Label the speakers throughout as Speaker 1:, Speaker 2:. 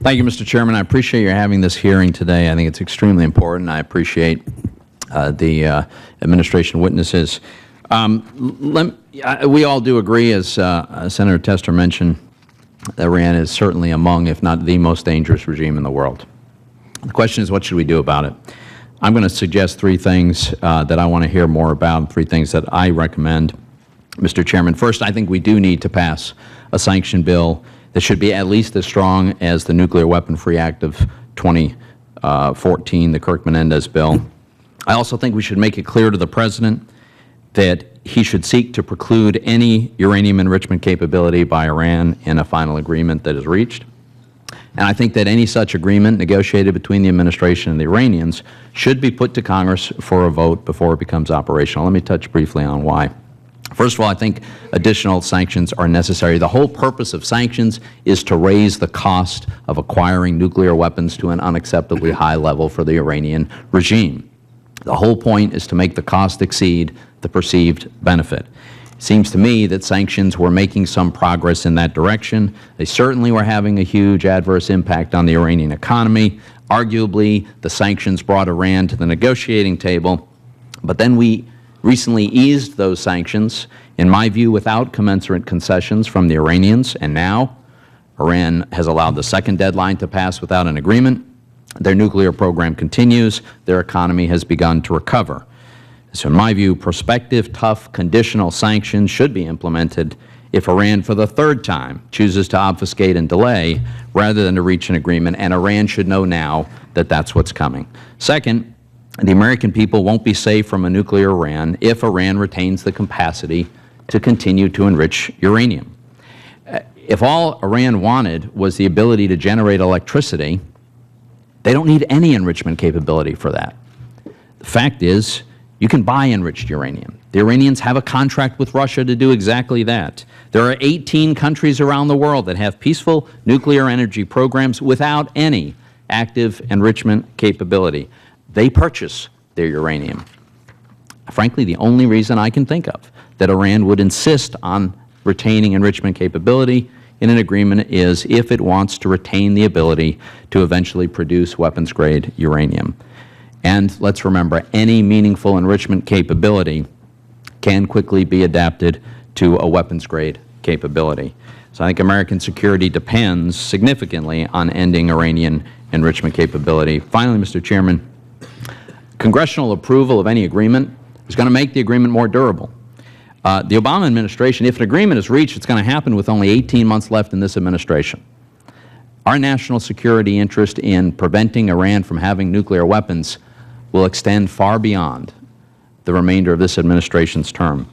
Speaker 1: Thank you, Mr. Chairman. I appreciate your having this hearing today. I think it's extremely important. I appreciate the administration witnesses. We all do agree, as Senator Tester mentioned, that Iran is certainly among, if not the most dangerous regime in the world. The question is, what should we do about it? I'm going to suggest three things that I want to hear more about, three things that I recommend, Mr. Chairman. First, I think we do need to pass a sanction bill that should be at least as strong as the Nuclear Weapon-Free Act of 2014, the Kirk-Menendez bill. I also think we should make it clear to the President that he should seek to preclude any uranium enrichment capability by Iran in a final agreement that is reached. And I think that any such agreement negotiated between the administration and the Iranians should be put to Congress for a vote before it becomes operational. Let me touch briefly on why. First of all, I think additional sanctions are necessary. The whole purpose of sanctions is to raise the cost of acquiring nuclear weapons to an unacceptably high level for the Iranian regime. The whole point is to make the cost exceed the perceived benefit. It seems to me that sanctions were making some progress in that direction. They certainly were having a huge adverse impact on the Iranian economy. Arguably, the sanctions brought Iran to the negotiating table. But then we recently eased those sanctions, in my view, without commensurate concessions from the Iranians. And now Iran has allowed the second deadline to pass without an agreement. Their nuclear program continues. Their economy has begun to recover. So in my view, prospective, tough, conditional sanctions should be implemented if Iran, for the third time, chooses to obfuscate and delay rather than to reach an agreement, and Iran should know now that that's what's coming. Second, the American people won't be safe from a nuclear Iran if Iran retains the capacity to continue to enrich uranium. If all Iran wanted was the ability to generate electricity, they don't need any enrichment capability for that. The fact is, you can buy enriched uranium. The Iranians have a contract with Russia to do exactly that. There are 18 countries around the world that have peaceful nuclear energy programs without any active enrichment capability. They purchase their uranium. Frankly, the only reason I can think of that Iran would insist on retaining enrichment capability in an agreement is if it wants to retain the ability to eventually produce weapons-grade uranium. And let's remember, any meaningful enrichment capability can quickly be adapted to a weapons-grade capability. So I think American security depends significantly on ending Iranian enrichment capability. Finally, Mr. Chairman, congressional approval of any agreement is going to make the agreement more durable. The Obama administration, if an agreement is reached, it's going to happen with only 18 months left in this administration. Our national security interest in preventing Iran from having nuclear weapons will extend far beyond the remainder of this administration's term.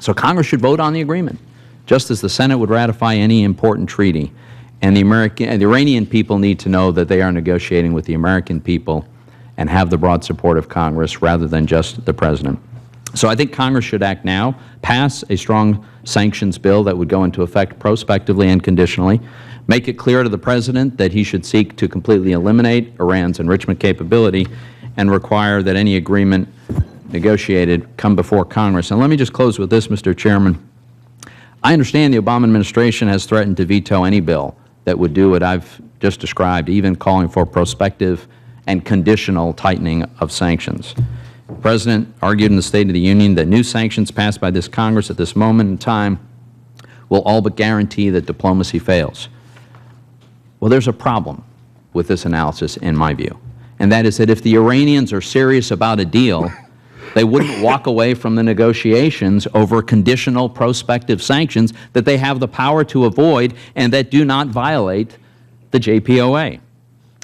Speaker 1: So Congress should vote on the agreement, just as the Senate would ratify any important treaty. And the Iranian people need to know that they are negotiating with the American people and have the broad support of Congress rather than just the President. So I think Congress should act now, pass a strong sanctions bill that would go into effect prospectively and conditionally, make it clear to the President that he should seek to completely eliminate Iran's enrichment capability, and require that any agreement negotiated come before Congress. And let me just close with this, Mr. Chairman. I understand the Obama administration has threatened to veto any bill that would do what I've just described, even calling for prospective and conditional tightening of sanctions. The President argued in the State of the Union that new sanctions passed by this Congress at this moment in time will all but guarantee that diplomacy fails. Well, there's a problem with this analysis, in my view, and that is that if the Iranians are serious about a deal, they wouldn't walk away from the negotiations over conditional prospective sanctions that they have the power to avoid and that do not violate the JPOA.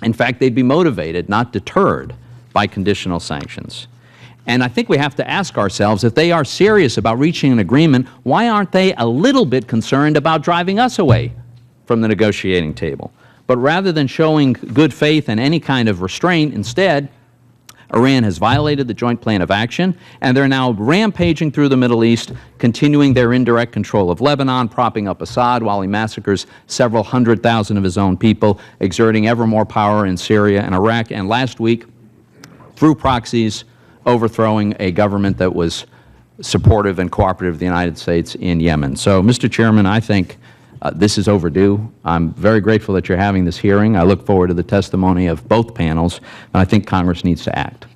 Speaker 1: In fact, they'd be motivated, not deterred, by conditional sanctions. And I think we have to ask ourselves, if they are serious about reaching an agreement, why aren't they a little bit concerned about driving us away from the negotiating table? But rather than showing good faith and any kind of restraint, instead, Iran has violated the Joint Plan of Action, and they're now rampaging through the Middle East, continuing their indirect control of Lebanon, propping up Assad while he massacres several 100,000 of his own people, exerting ever more power in Syria and Iraq, and last week, through proxies, overthrowing a government that was supportive and cooperative of the United States in Yemen. So, Mr. Chairman, I think This is overdue. I'm very grateful that you're having this hearing. I look forward to the testimony of both panels, and I think Congress needs to act.